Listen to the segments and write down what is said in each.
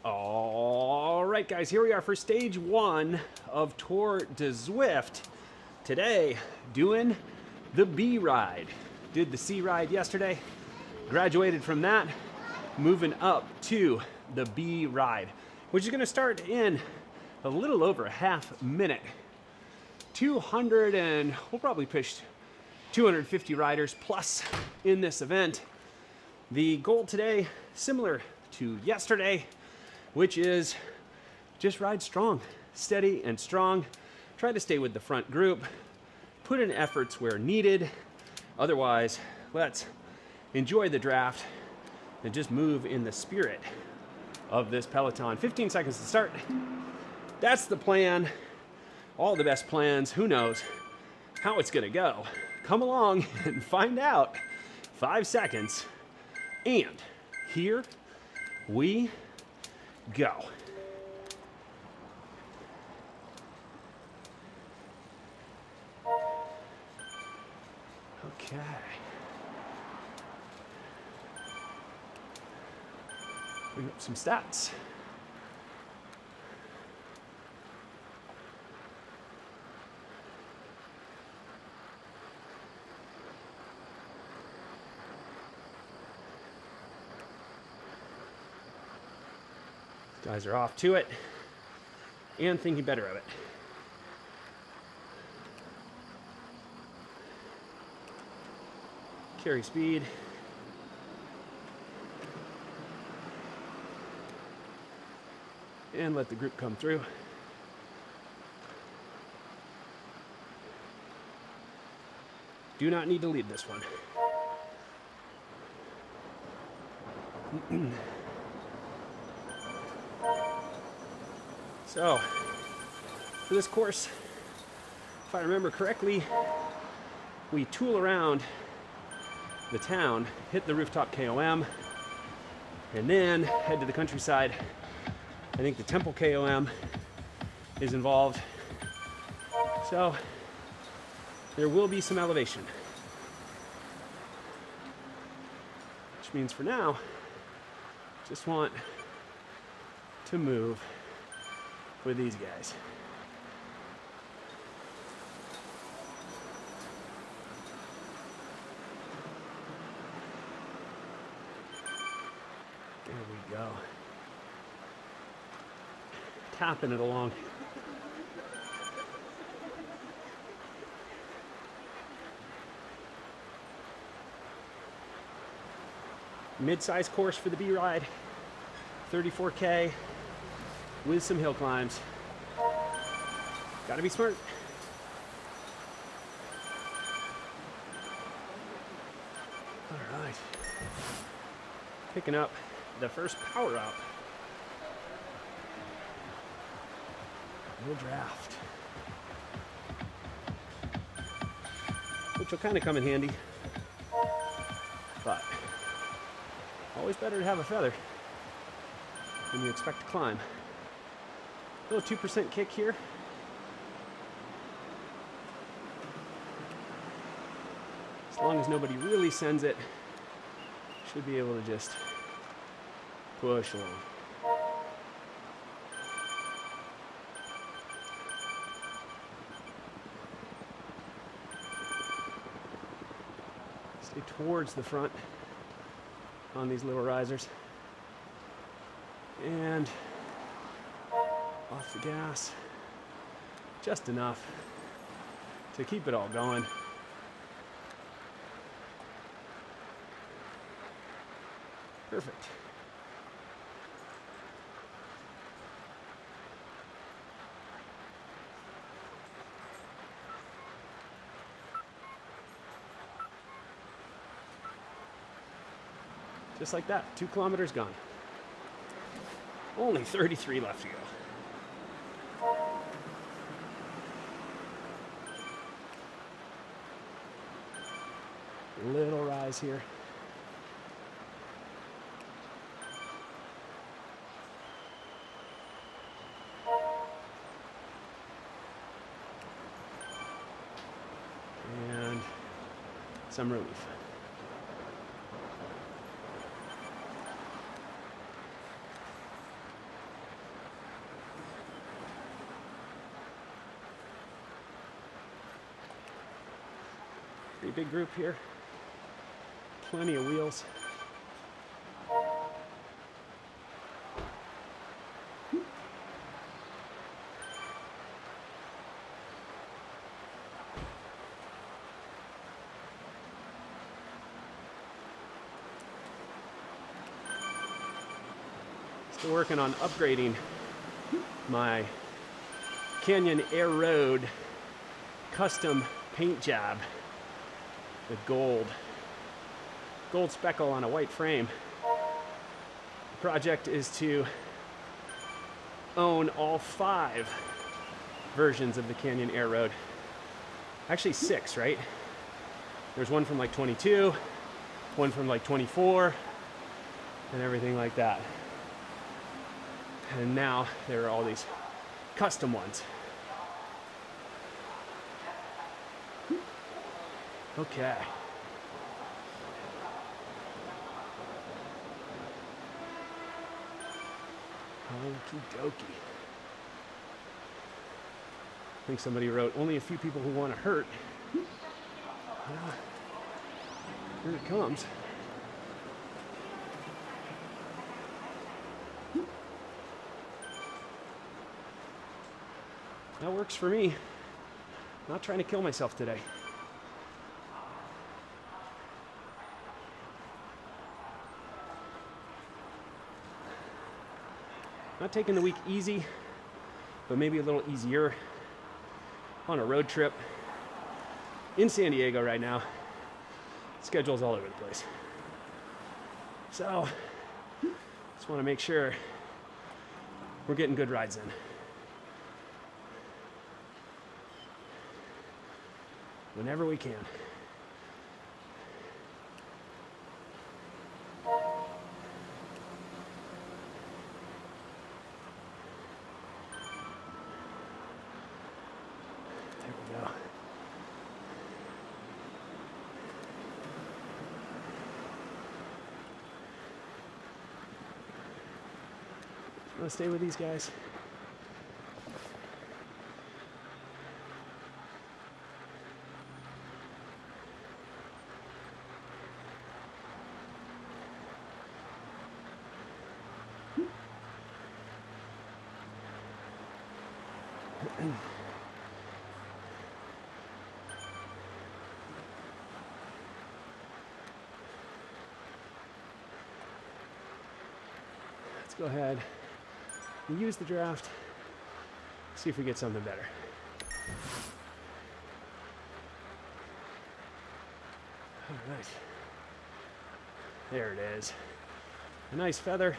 All right, guys, here we are for stage one of Tour de Zwift. Today, doing the B ride. Did the C ride yesterday, graduated from that, moving up to the B ride, which is gonna start in a little over a half minute. 200 and we'll probably push 250 riders plus in this event. The goal today, similar to yesterday, which is just ride strong, steady and strong. Try to stay with the front group, put in efforts where needed. Otherwise, let's enjoy the draft and just move in the spirit of this peloton. 15 seconds to start. That's the plan. All the best plans. Who knows how it's gonna go? Come along and find out. 5 seconds. And here we go. Okay. Bring up some stats. Guys are off to it and thinking better of it. Carry speed. And let the group come through. Do not need to lead this one. So, for this course, if I remember correctly, we tool around the town, hit the Rooftop KOM, and then head to the countryside. I think the Temple KOM is involved. So, there will be some elevation. Which means for now, just want to move with these guys. There we go. Tapping it along. Mid-size course for the B ride, 34K. With some hill climbs. Gotta be smart. All right. Picking up the first power up. We'll draft. Which will kind of come in handy. But always better to have a feather when you expect to climb. Little 2% kick here. As long as nobody really sends it, should be able to just push along. Stay towards the front on these little risers. And off the gas, just enough to keep it all going. Perfect. Just like that, 2 kilometers gone. Only 33 left to go. Little rise here. And some relief. big group here. Plenty of wheels. Still working on upgrading my Canyon Air Road custom paint job with gold speckle on a white frame. The project is to own all 5 versions of the Canyon Air Road. Actually 6, right? There's one from like 22, one from like 24, and everything like that. And now there are all these custom ones. Okay. Okie dokie. I think somebody wrote, only a few people who want to hurt. Well, here it comes. That works for me. Not trying to kill myself today. Not taking the week easy, but maybe a little easier. On a road trip in San Diego right now. Schedule's all over the place. So, just want to make sure we're getting good rides in. Whenever we can. Want to stay with these guys? Let's go ahead and use the draft, see if we get something better. All right. There it is. A nice feather.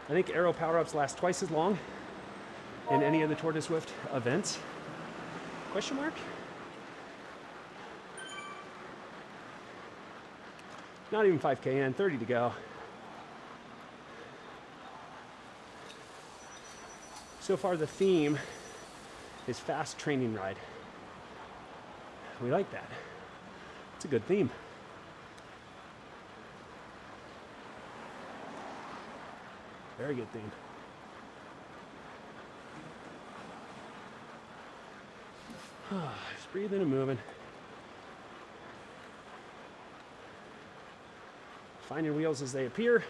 I think aero power-ups last twice as long in any of the Tour de Zwift events. Question mark? Not even 5K in, 30 to go. So far the theme is fast training ride. We like that. It's a good theme. Very good theme. Just breathing and moving. Finding wheels as they appear.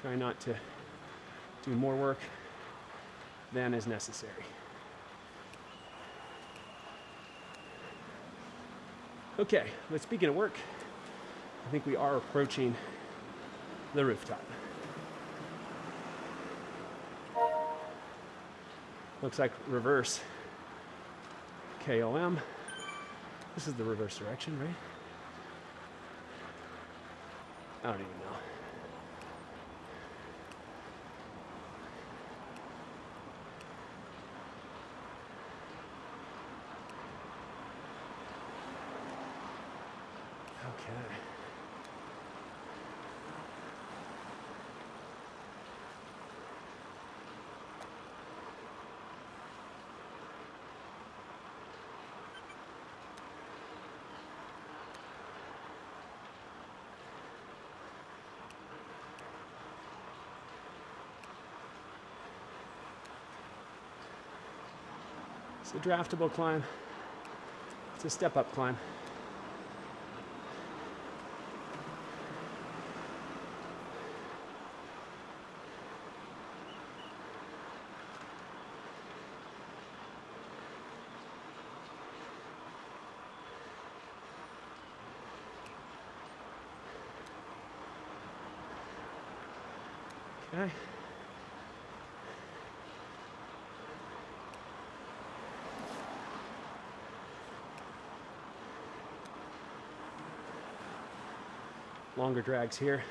Try not to do more work than is necessary. Okay, but speaking of work, I think we are approaching the rooftop. Looks like reverse KOM. This is the reverse direction, right? I don't even know. Okay. It's a draftable climb. It's a step-up climb. Okay. Longer drags here.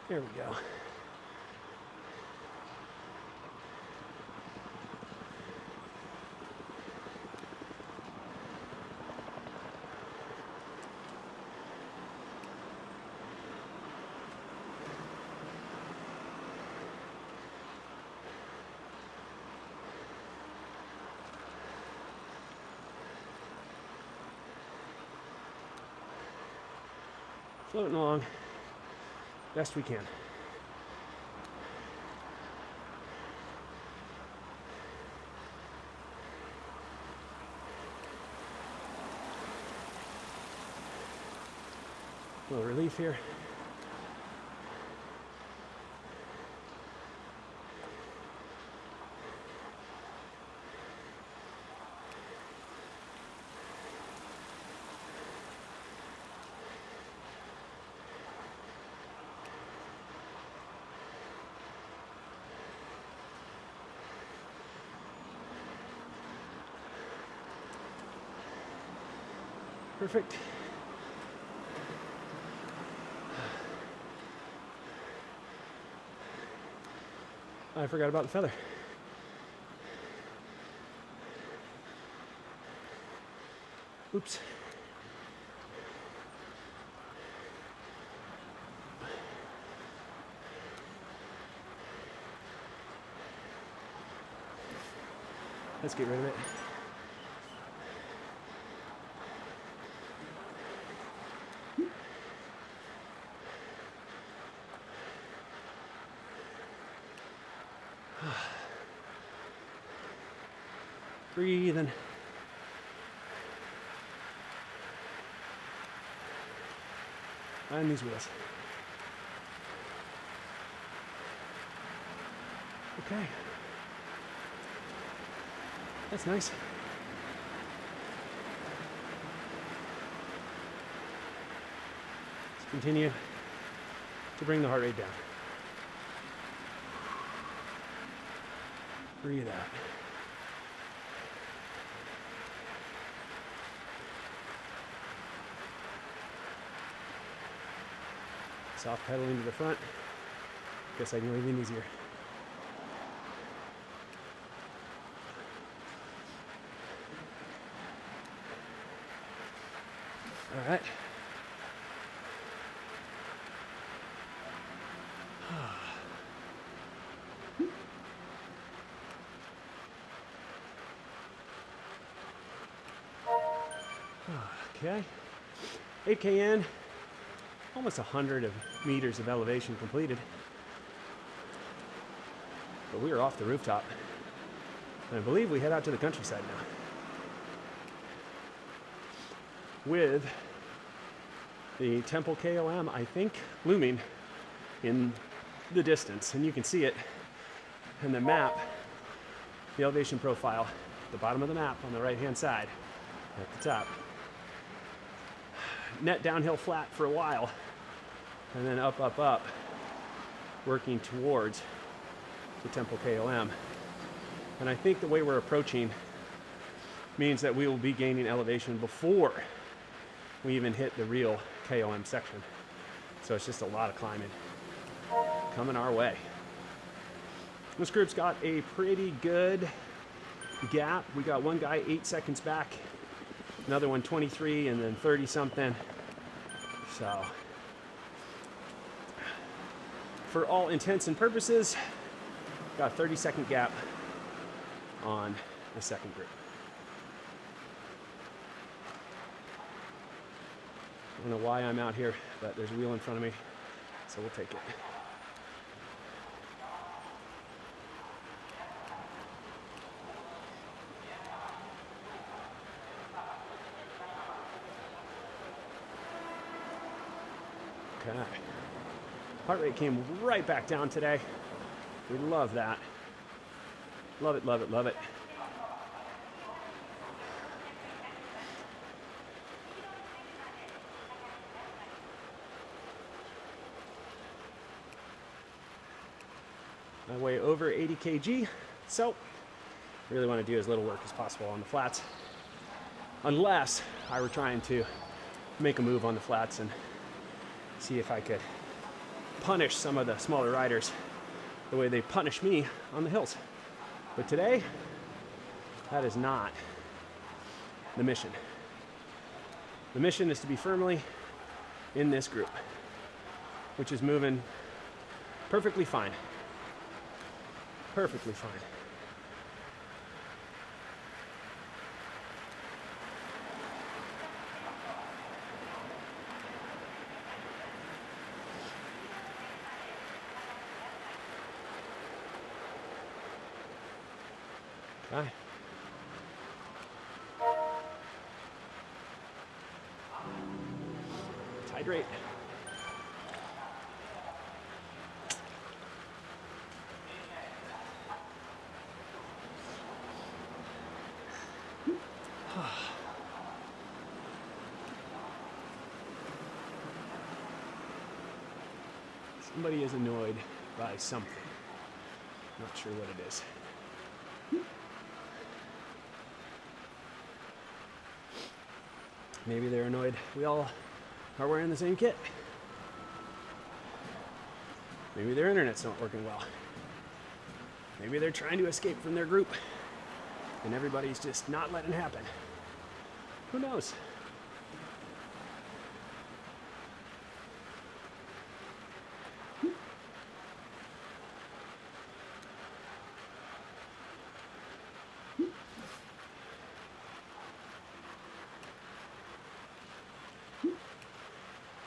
There we go. Floating along best we can. A little relief here. Perfect. I forgot about the feather. Oops. Let's get rid of it. Breathing. Behind these wheels. Okay. That's nice. Let's continue to bring the heart rate down. Breathe out. Soft pedaling to the front. Guess I can leave it easier. All right. Okay. 8K in. Almost 100 meters of elevation completed. But we are off the rooftop. And I believe we head out to the countryside now. With the Temple KOM, I think, looming in the distance. And you can see it in the map, the elevation profile, at the bottom of the map on the right-hand side at the top. Net downhill flat for a while, and then up, up, up, working towards the Temple KOM. And I think the way we're approaching means that we will be gaining elevation before we even hit the real KOM section. So it's just a lot of climbing coming our way. This group's got a pretty good gap. We got one guy 8 seconds back, another one 23, and then 30 something. So for all intents and purposes, got a 30-second gap on the second group. I don't know why I'm out here, but there's a wheel in front of me, so we'll take it. Okay. Heart rate came right back down today. We love that. Love it, love it, love it. I weigh over 80 kg, so I really want to do as little work as possible on the flats, unless I were trying to make a move on the flats and see if I could punish some of the smaller riders the way they punish me on the hills. But today, that is not the mission. The mission is to be firmly in this group, which is moving perfectly fine. Perfectly fine. Okay. Let's hydrate. Somebody is annoyed by something. Not sure what it is. Maybe they're annoyed we all are wearing the same kit. Maybe their internet's not working well. Maybe they're trying to escape from their group and everybody's just not letting it happen. Who knows?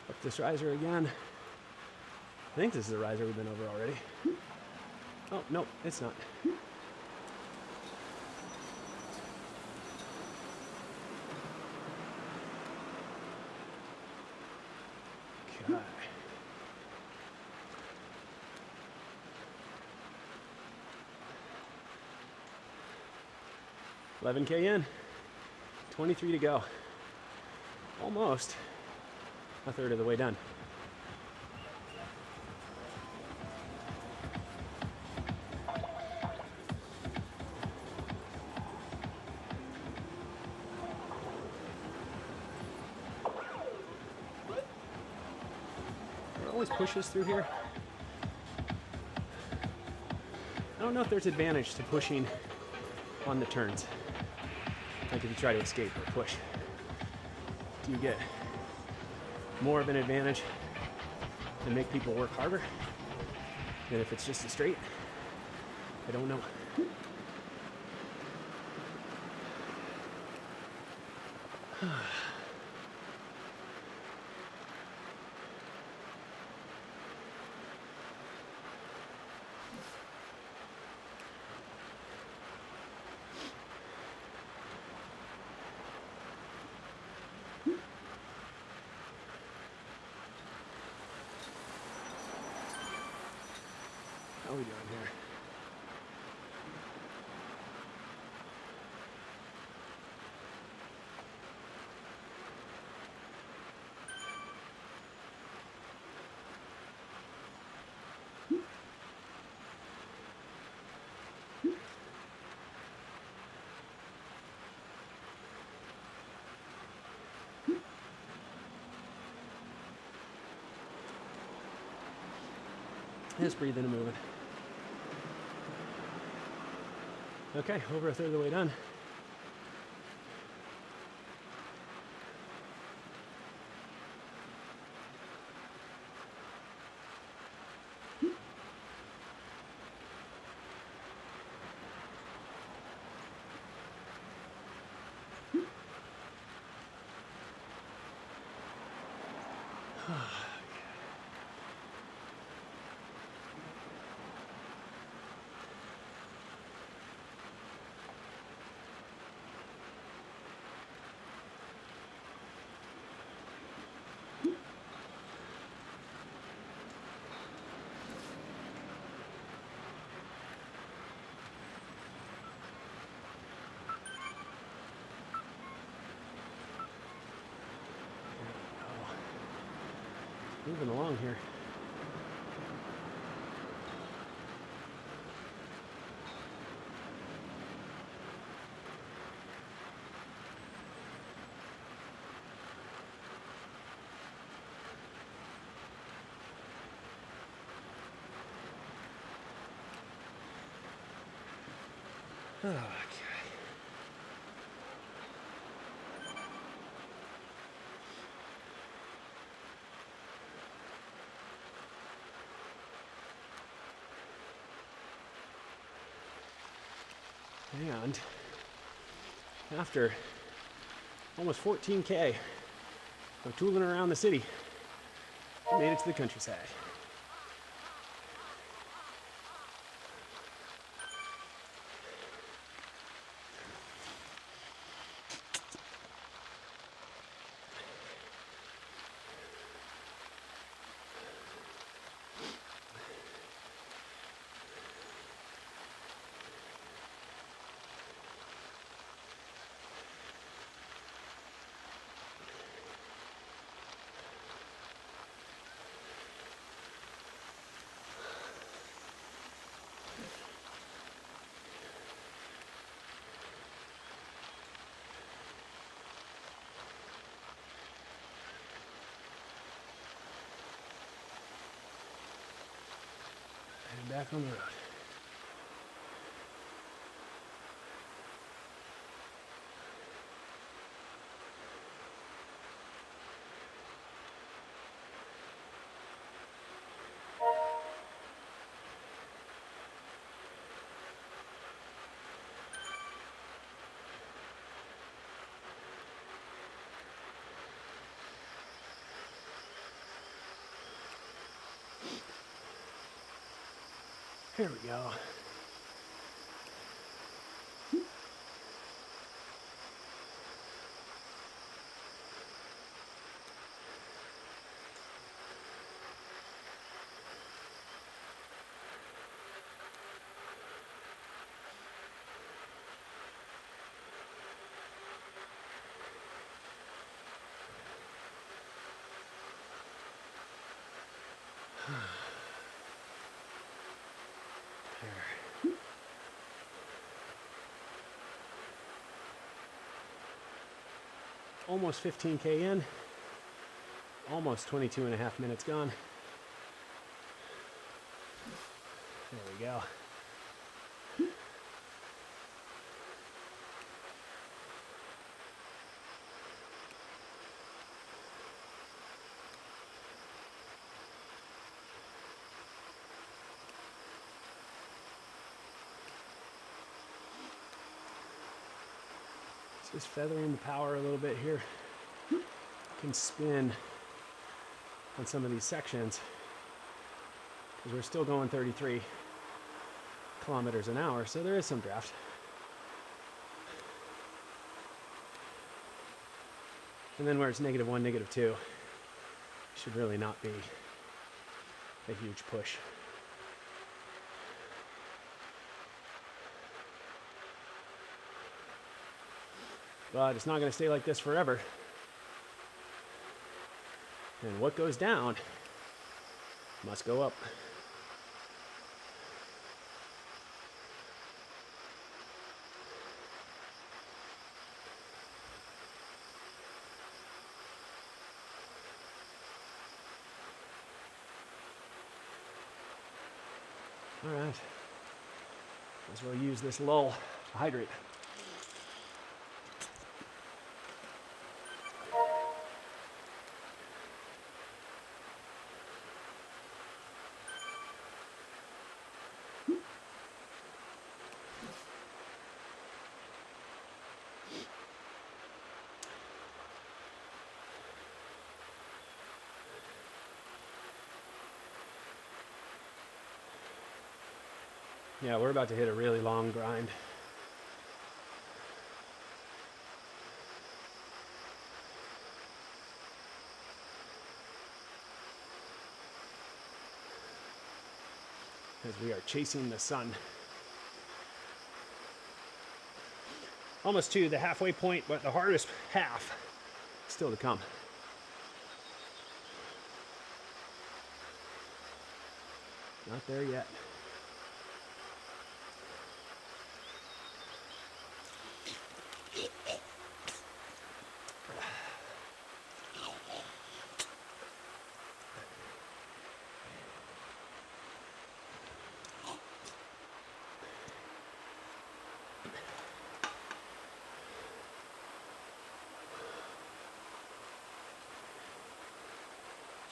Up this riser again. I think this is the riser we've been over already. Oh, no, it's not. Okay. $11K in, 23 to go. Almost a third of the way done. There always pushes through here. I don't know if there's advantage to pushing on the turns. Like if you try to escape or push. Do you get more of an advantage and make people work harder than if it's just a straight? I don't know. How are we doing here? Just breathing and moving. Okay, over a third of the way done. Moving along here. Okay. And after almost 14K of tooling around the city, I made it to the countryside. And back on the road. Here we go. There. Almost 15K in, almost 22 and a half minutes gone. There we go. Just feathering the power a little bit here. Can spin on some of these sections because we're still going 33 kilometers an hour, so there is some draft. And then where it's -1, -2, should really not be a huge push. But it's not going to stay like this forever. And what goes down must go up. All right. Might as well use this lull to hydrate. Yeah, we're about to hit a really long grind. As we are chasing the sun. Almost to the halfway point, but the hardest half still to come. Not there yet.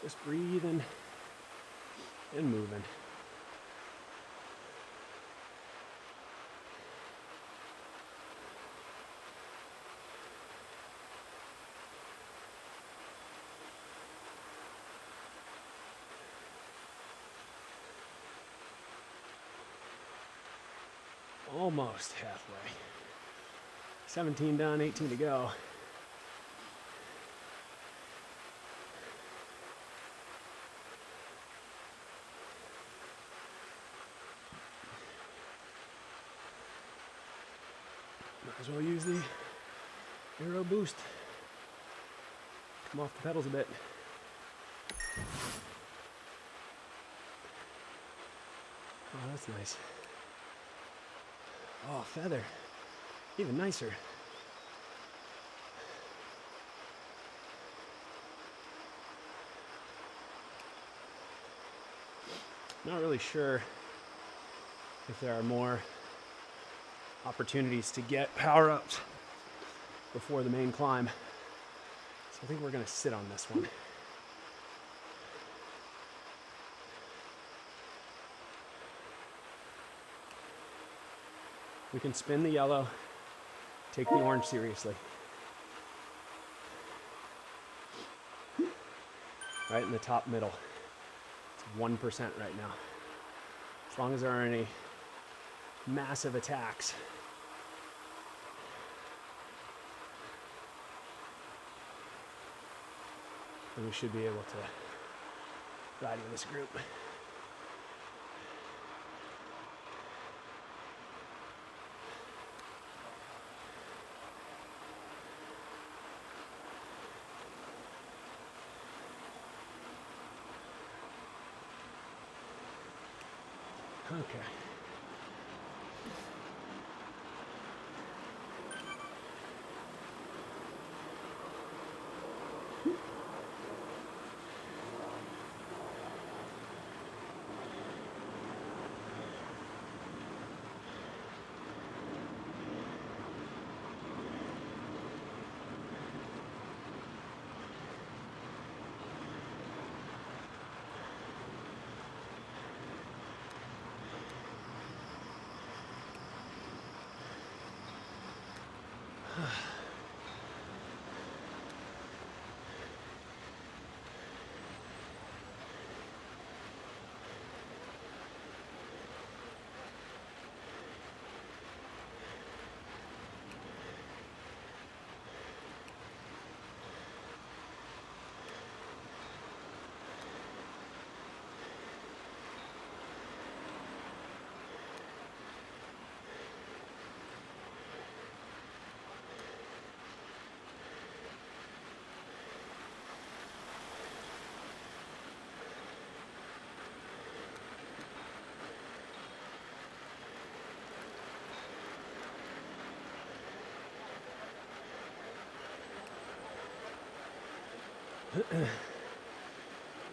Just breathing and moving. Almost halfway. 17 done, 18 to go. Might as well use the aero boost. Come off the pedals a bit. Oh, that's nice. Oh, feather. Even nicer. Not really sure if there are more opportunities to get power-ups before the main climb. So I think we're gonna sit on this one. We can spin the yellow, take the orange seriously. Right in the top middle. It's 1% right now. As long as there aren't any massive attacks. And we should be able to ride with this group. Okay.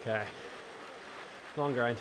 Okay, long grind.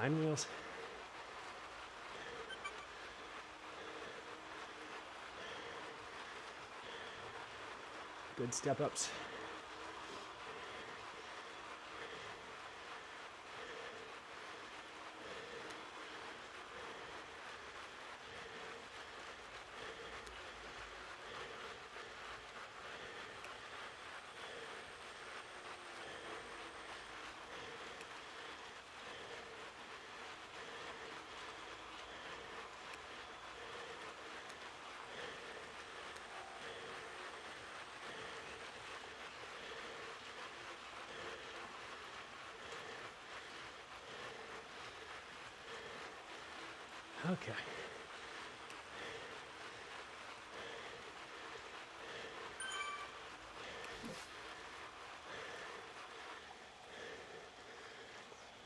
Behind wheels. Good step ups. Okay.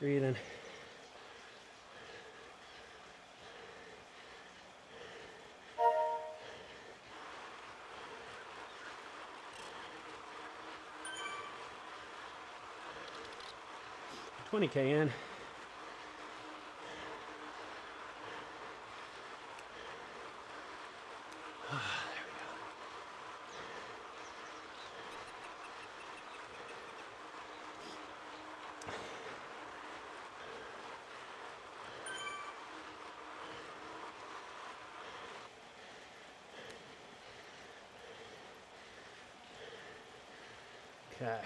Breathe in. $20K in. Okay.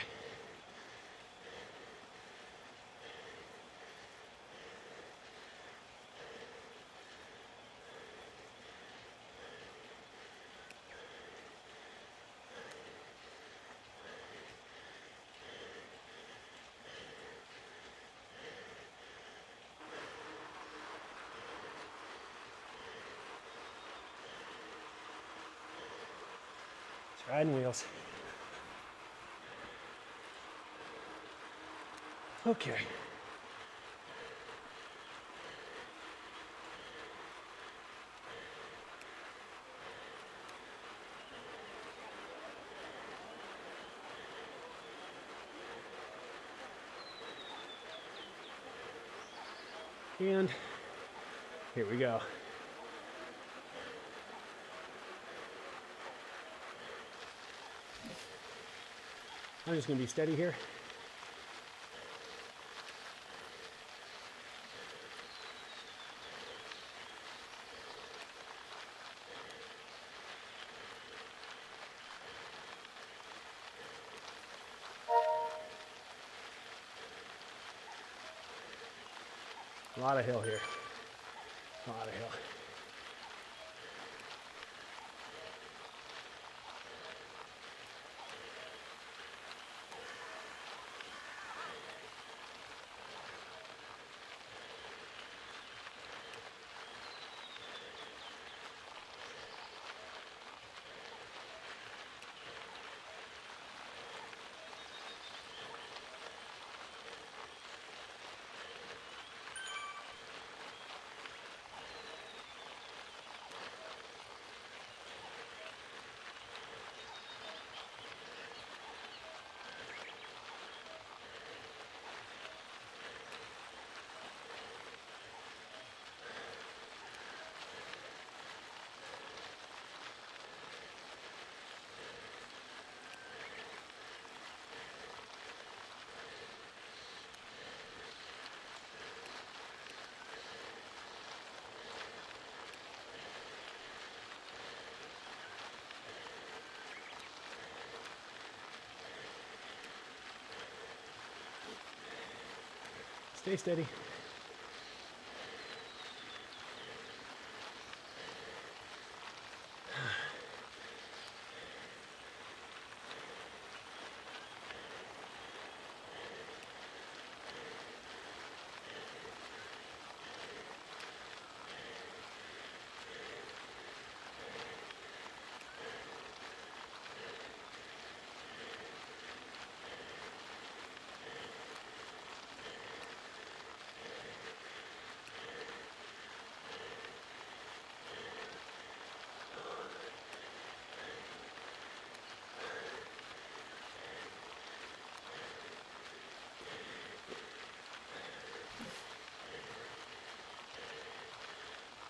It's riding wheels. Okay. And here we go. I'm just going to be steady here. A lot of hill here. A lot of hill. Stay steady.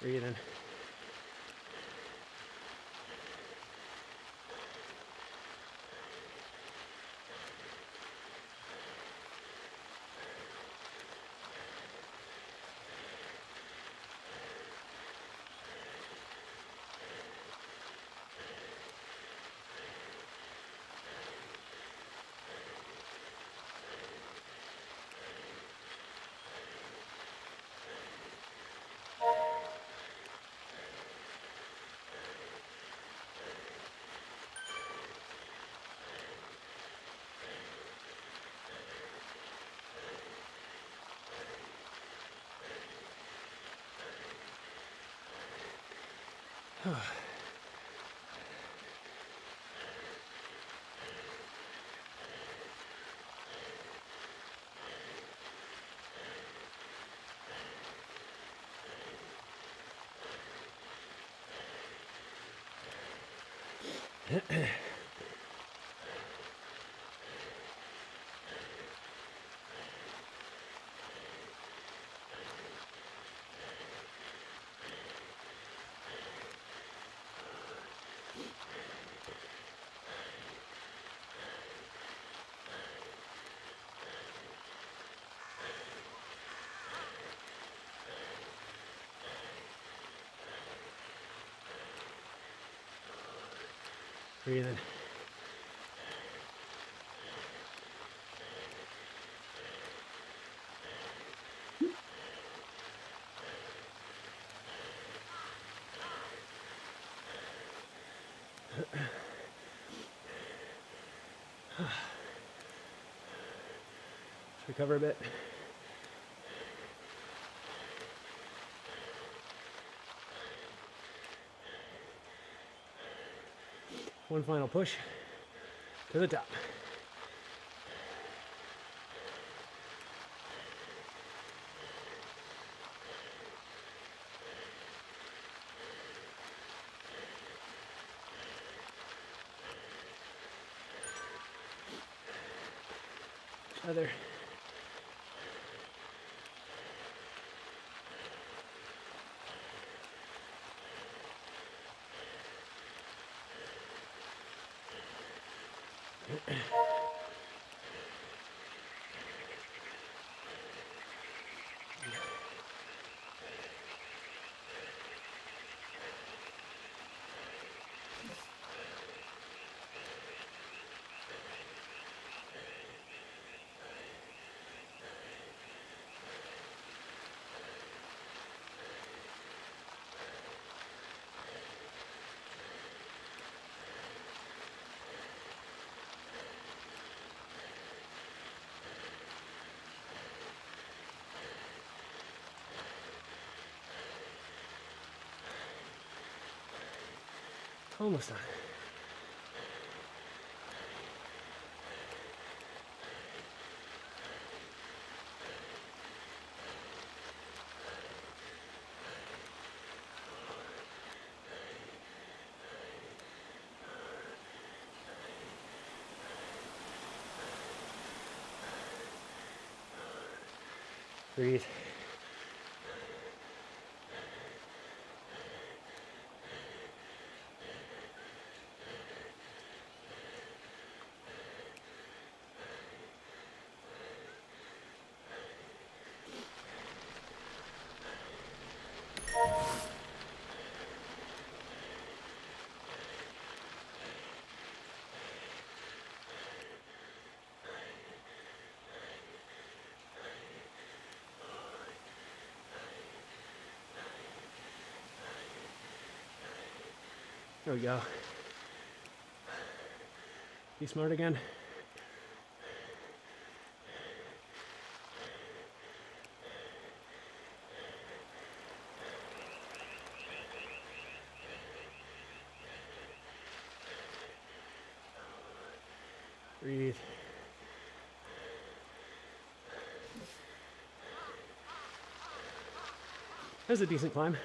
Breathe in. Breathe in. Let's recover a bit. One final push to the top. Other. Almost done. Breathe. There we go. Be smart again. Breathe. That's a decent climb.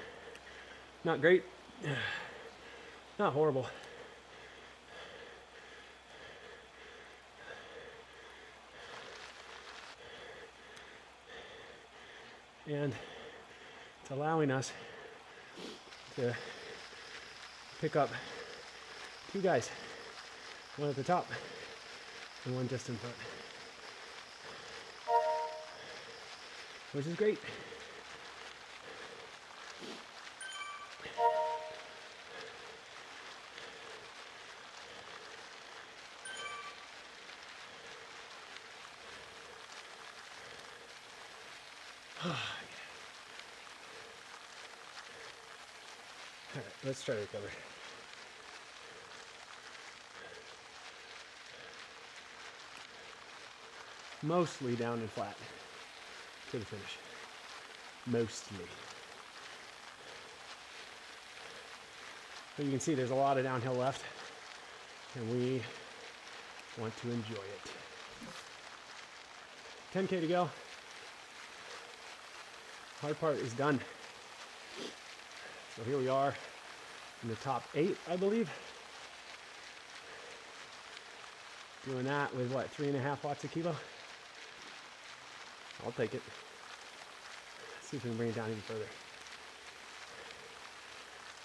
Not great. Not horrible. And it's allowing us to pick up two guys, one at the top and one just in front, which is great. All right, let's try to recover. Mostly down and flat to the finish. Mostly. But you can see there's a lot of downhill left, and we want to enjoy it. 10K to go. Hard part is done. So here we are in the top 8, I believe. Doing that with what, 3.5 watts a kilo? I'll take it. Let's see if we can bring it down even further.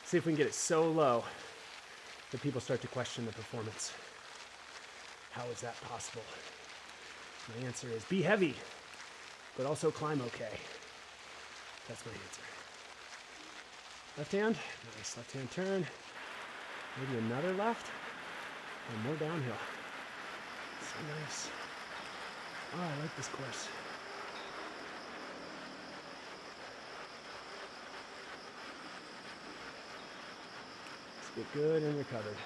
See if we can get it so low that people start to question the performance. How is that possible? My answer is be heavy, but also climb okay. That's my answer. Left hand, nice left hand turn. Maybe another left and more downhill. So nice. Oh, I like this course. Let's get good and recovered.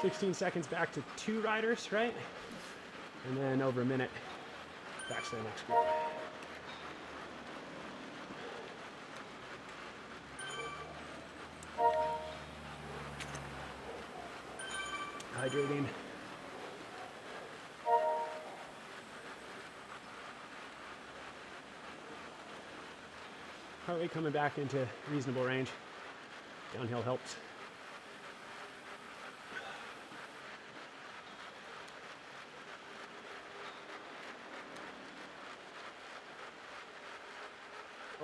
16 seconds back to 2 riders, right? And then over a minute back to the next group. Hydrating. Heart rate coming back into reasonable range. Downhill helps.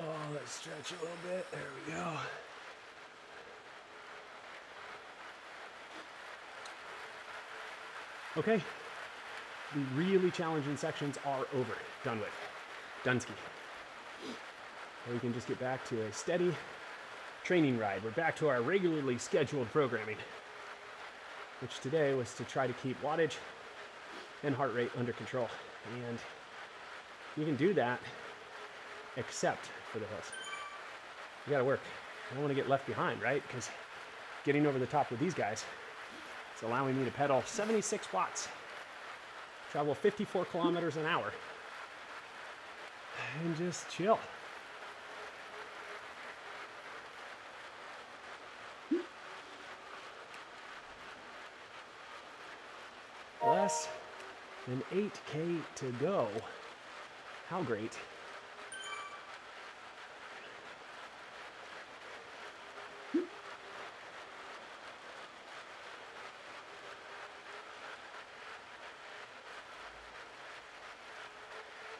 Oh, let's stretch a little bit. There we go. Okay, the really challenging sections are over, done with, Dunsky. We can just get back to a steady training ride. We're back to our regularly scheduled programming, which today was to try to keep wattage and heart rate under control. And you can do that except for the hills. You gotta work. I don't wanna get left behind, right? Because getting over the top with these guys, it's allowing me to pedal 76 watts, travel 54 kilometers an hour, and just chill. Less than 8K to go. How great.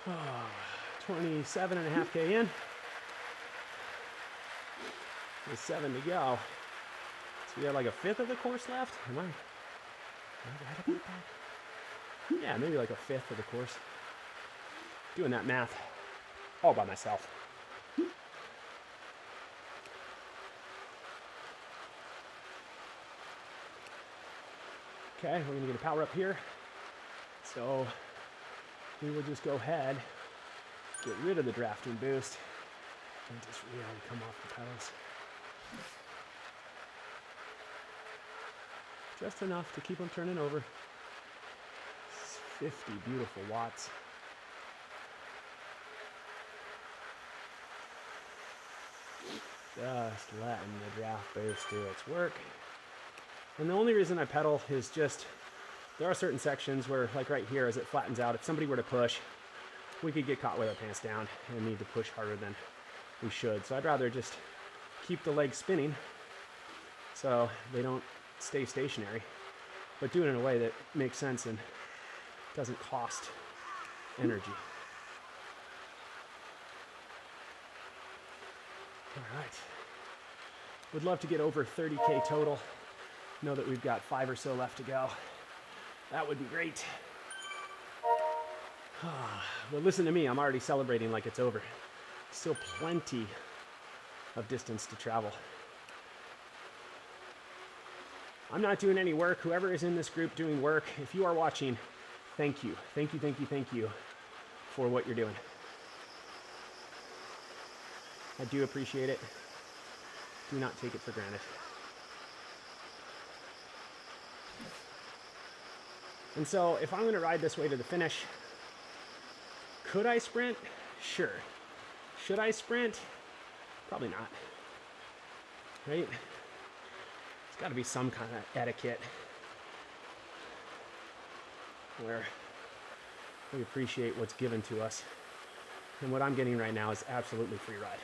Oh, 27.5K in. There's 7 to go. So we have like a fifth of the course left. Am I right about that? Yeah, maybe like a fifth of the course. Doing that math all by myself. Okay, we're gonna get a power up here. So we will just go ahead, get rid of the drafting boost, and just really come off the pedals. Just enough to keep them turning over. 50 beautiful watts. Just letting the draft boost do its work. And the only reason I pedal is just, there are certain sections where, like right here, as it flattens out, if somebody were to push, we could get caught with our pants down and need to push harder than we should. So I'd rather just keep the legs spinning so they don't stay stationary, but do it in a way that makes sense and doesn't cost energy. All right. Would love to get over 30K total. Know that we've got 5 or so left to go. That would be great. But listen to me, I'm already celebrating like it's over. Still plenty of distance to travel. I'm not doing any work. Whoever is in this group doing work, if you are watching, thank you. Thank you, thank you, thank you for what you're doing. I do appreciate it. Do not take it for granted. And so if I'm going to ride this way to the finish, could I sprint? Sure. Should I sprint? Probably not. Right? There's got to be some kind of etiquette where we appreciate what's given to us. And what I'm getting right now is absolutely free ride.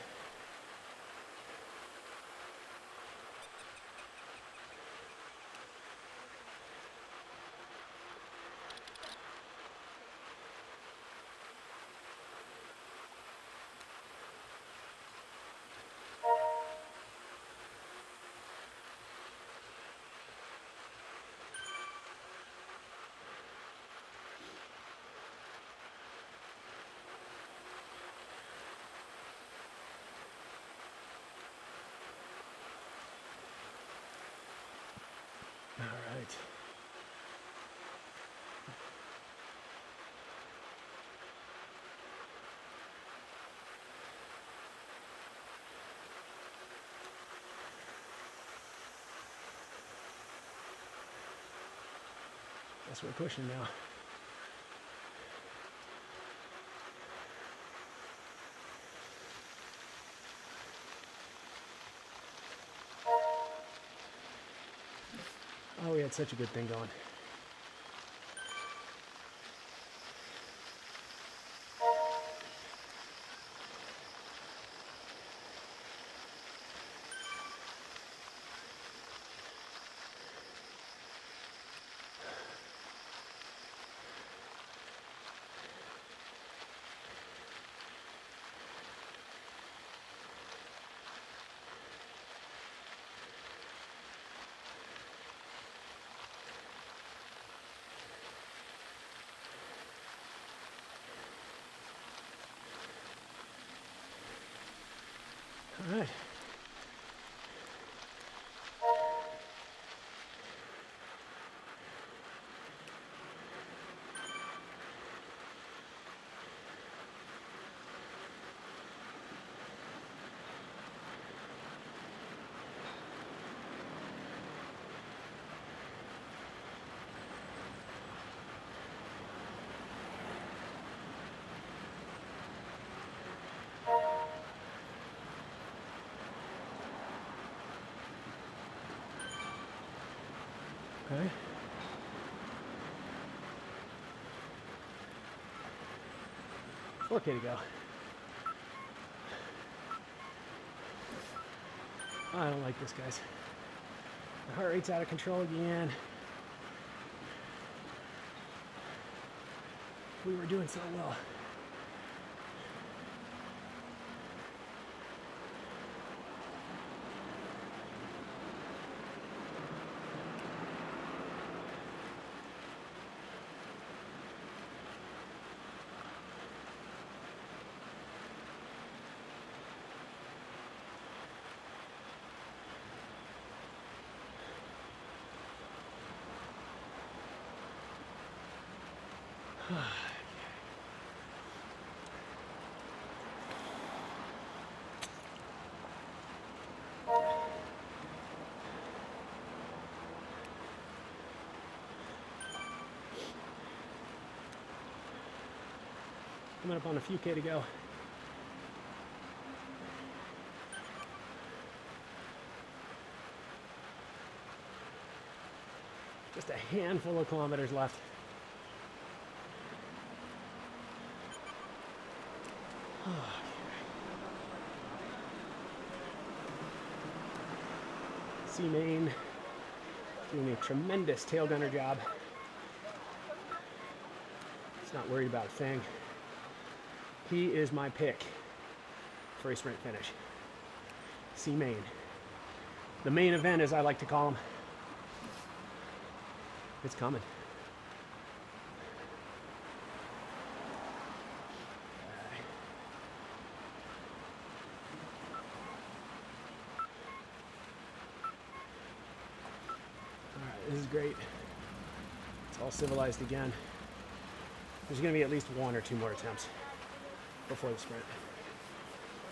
All right. Guess we're pushing now. Oh, we had such a good thing going. All right. Okay. Okay to go. I don't like this, guys. The heart rate's out of control again. We were doing so well. Coming up on a few K to go. Just a handful of kilometers left. C main doing a tremendous tail gunner job. He's not worried about a thing. He is my pick for a sprint finish. C main. The main event, as I like to call them. It's coming. This is great. It's all civilized again. There's going to be at least 1 or 2 more attempts before the sprint.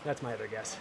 That's my other guess.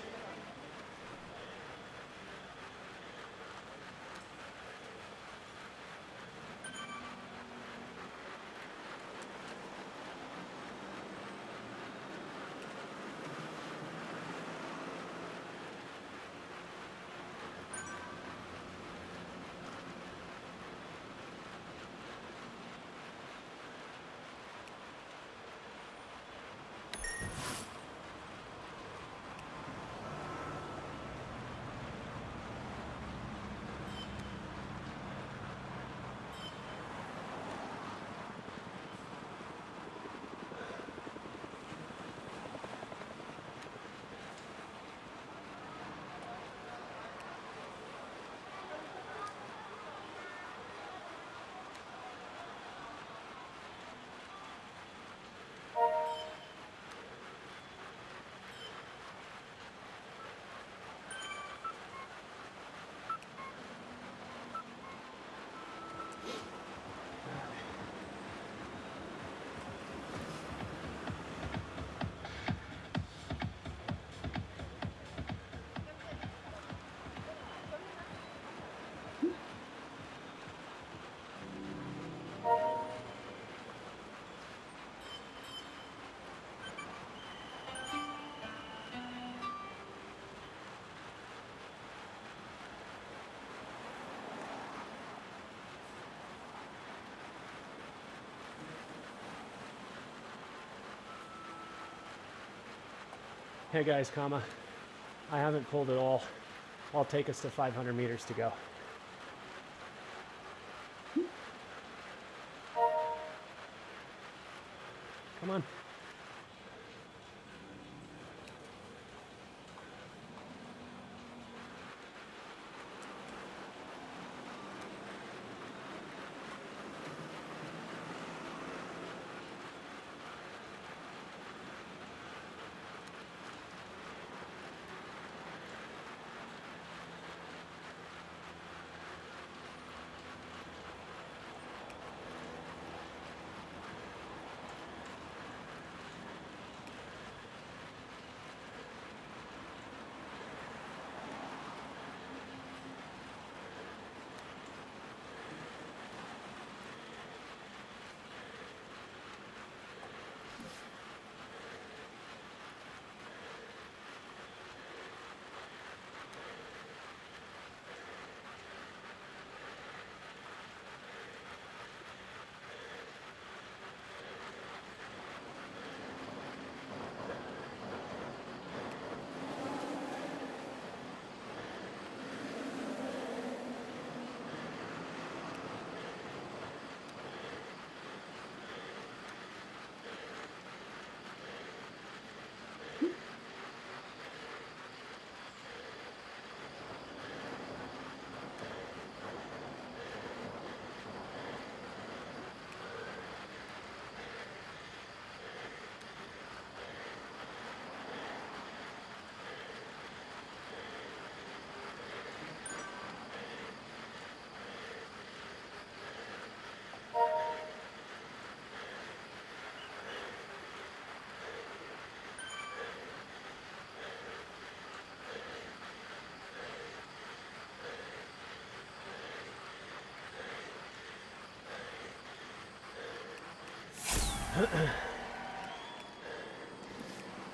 Hey guys, I haven't pulled it all. I'll take us to 500 meters to go. Come on.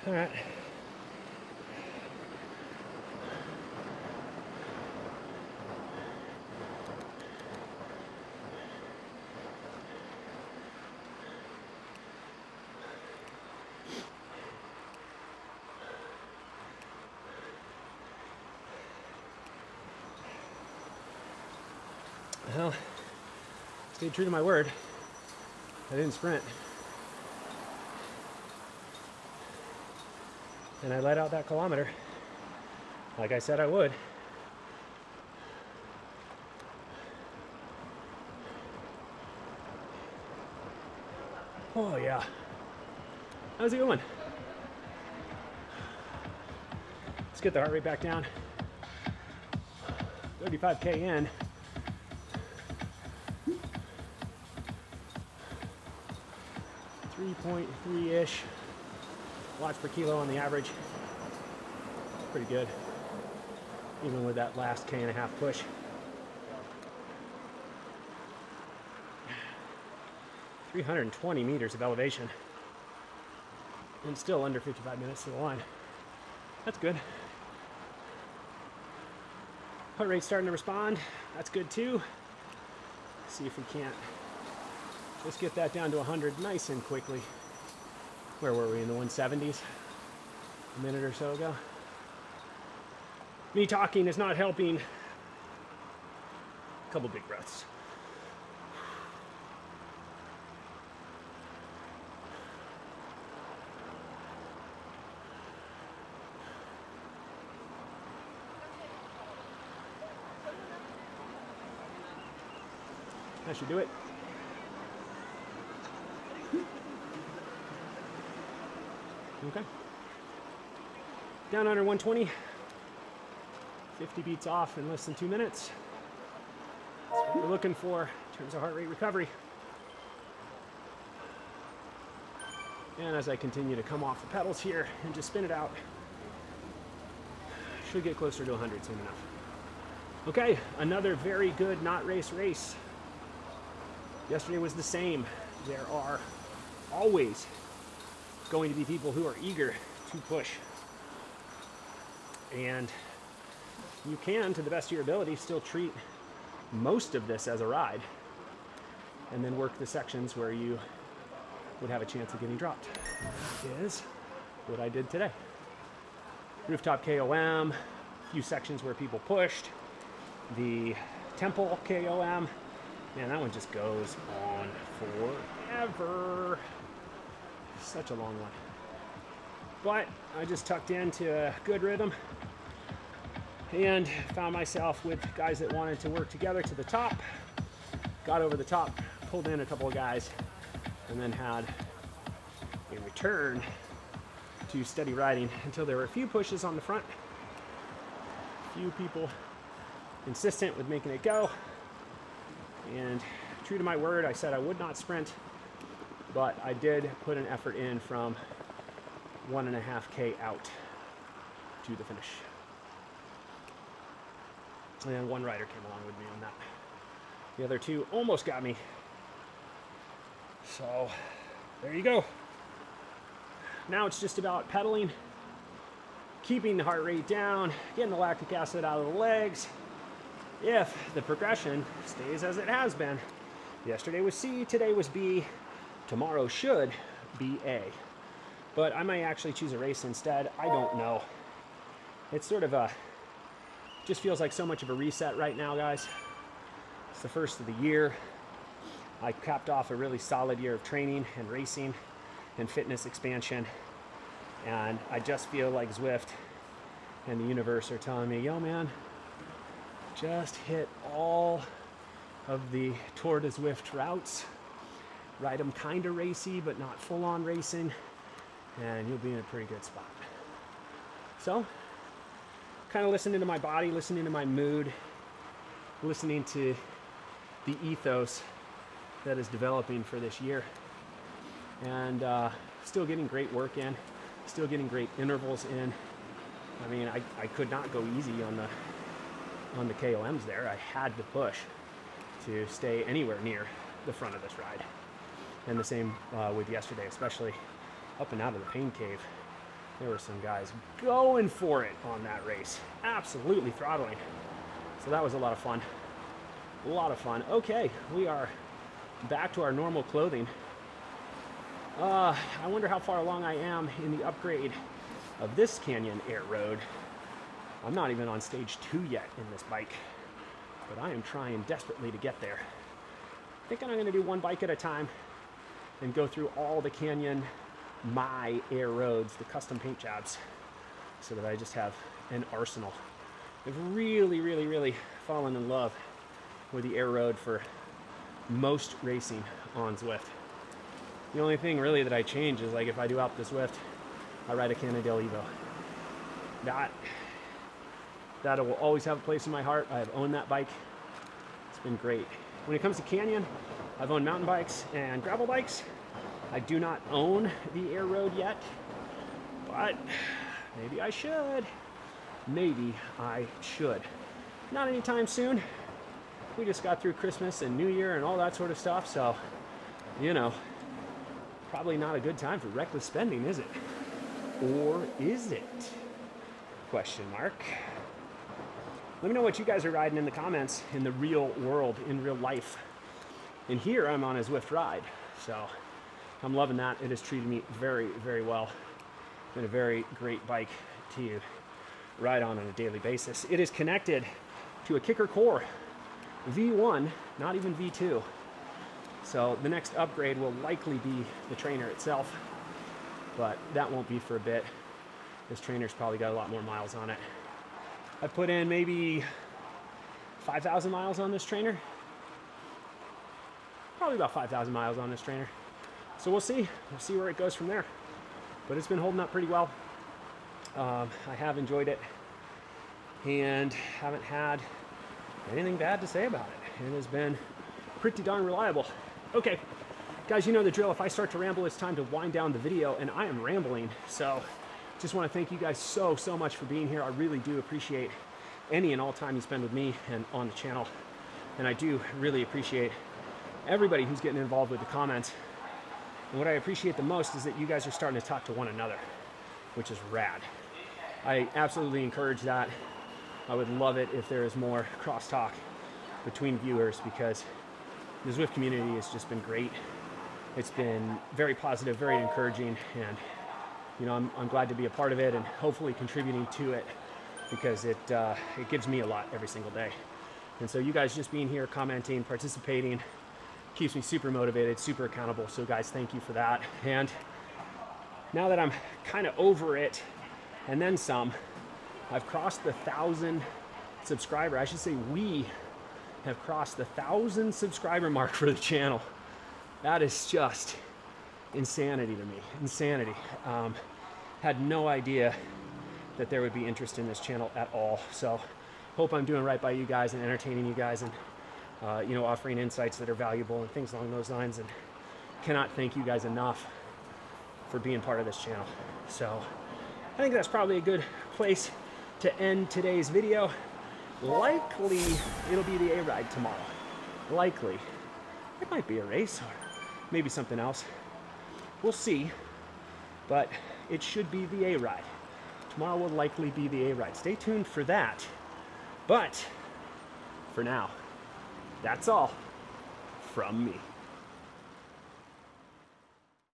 All right. Well, stayed true to my word. I didn't sprint. And I let out that kilometer like I said I would. Oh yeah. How's it going? Let's get the heart rate back down. 35K in. 3.3-ish watts per kilo on the average. Pretty good, even with that last K.5 push. $320 meters of elevation, and still under 55 minutes to the line. That's good. Heart rate's starting to respond. That's good too. See if we can't just get that down to 100 nice and quickly. Where were we, in the 170s a minute or so ago? Me talking is not helping. A couple big breaths. That should do it. Okay. Down under 120. 50 beats off in less than 2 minutes. That's what we're looking for in terms of heart rate recovery. And as I continue to come off the pedals here and just spin it out, should get closer to 100 soon enough. Okay, another very good not race. Yesterday was the same. There are always going to be people who are eager to push. And you can, to the best of your ability, still treat most of this as a ride and then work the sections where you would have a chance of getting dropped. That is what I did today. Rooftop KOM, a few sections where people pushed. The Temple KOM, man, that one just goes on forever. Such a long one. But I just tucked into a good rhythm and found myself with guys that wanted to work together to the top. Got over the top, pulled in a couple of guys, and then had a return to steady riding until there were a few pushes on the front. A few people insistent with making it go. And true to my word, I said I would not sprint, but I did put an effort in from 1.5K out to the finish. And one rider came along with me on that. The other two almost got me. So there you go. Now it's just about pedaling, keeping the heart rate down, getting the lactic acid out of the legs. If the progression stays as it has been. Yesterday was C, today was B, tomorrow should be A. But I might actually choose a race instead. I don't know. It's sort of just feels like so much of a reset right now, guys. It's the first of the year. I capped off a really solid year of training and racing and fitness expansion. And I just feel like Zwift and the universe are telling me, yo man, just hit all of the Tour de Zwift routes. Ride them kind of racy, but not full on racing. And you'll be in a pretty good spot. So, kind of listening to my body, listening to my mood, listening to the ethos that is developing for this year. And still getting great work in, still getting great intervals in. I mean, I could not go easy on the KOMs there. I had to push to stay anywhere near the front of this ride. And the same with yesterday, especially up and out of the pain cave. There were some guys going for it on that race, absolutely throttling. So that was a lot of fun. A lot of fun. Okay, we are back to our normal clothing. I wonder how far along I am in the upgrade of this Canyon Air Road. I'm not even on stage 2 yet in this bike, but I am trying desperately to get there. Thinking I'm going to do one bike at a time and go through all the Canyon My Air Roads, the custom paint jobs, so that I just have an arsenal. I've really fallen in love with the air road for most racing on Zwift. The only thing really that I change is like if I do Alpe de Zwift, I ride a Cannondale Evo. That will always have a place in my heart. I have owned that bike. It's been great. When it comes to Canyon, I've owned mountain bikes and gravel bikes. I do not own the air road yet, but maybe I should. Maybe I should. Not anytime soon. We just got through Christmas and New Year and all that sort of stuff, so, you know, probably not a good time for reckless spending, is it? Or is it? Question mark. Let me know what you guys are riding in the comments in the real world, in real life. And here I'm on a Zwift ride, so I'm loving that. It has treated me very well. Been a very great bike to ride on a daily basis. It is connected to a Kicker Core V1, not even V2. So the next upgrade will likely be the trainer itself, but that won't be for a bit. This trainer's probably got a lot more miles on it. I put in maybe 5,000 miles on this trainer. Probably about 5,000 miles on this trainer. So we'll see where it goes from there. But it's been holding up pretty well. I have enjoyed it and haven't had anything bad to say about it. It has been pretty darn reliable. Okay, guys, you know the drill. If I start to ramble, it's time to wind down the video, and I am rambling. So just want to thank you guys so much for being here. I really do appreciate any and all time you spend with me and on the channel. And I do really appreciate everybody who's getting involved with the comments. And what I appreciate the most is that you guys are starting to talk to one another, which is rad. I absolutely encourage that. I would love it if there is more crosstalk between viewers, because the Zwift community has just been great. It's been very positive, very encouraging, and you know, I'm glad to be a part of it and hopefully contributing to it, because it gives me a lot every single day. And so you guys just being here, commenting, participating, keeps me super motivated, super accountable. So guys, thank you for that. And now that I'm kind of over it and then some, I've crossed the 1,000 subscriber. I should say we have crossed the 1,000 subscriber mark for the channel. That is just insanity to me, insanity. Had no idea that there would be interest in this channel at all. So hope I'm doing right by you guys and entertaining you guys, and you know, offering insights that are valuable and things along those lines. And cannot thank you guys enough for being part of this channel. So I think that's probably a good place to end today's video. Likely it'll be the A-Ride tomorrow. Likely. It might be a race or maybe something else. We'll see, but it should be the A-Ride. Tomorrow will likely be the A-Ride. Stay tuned for that. But for now, that's all from me.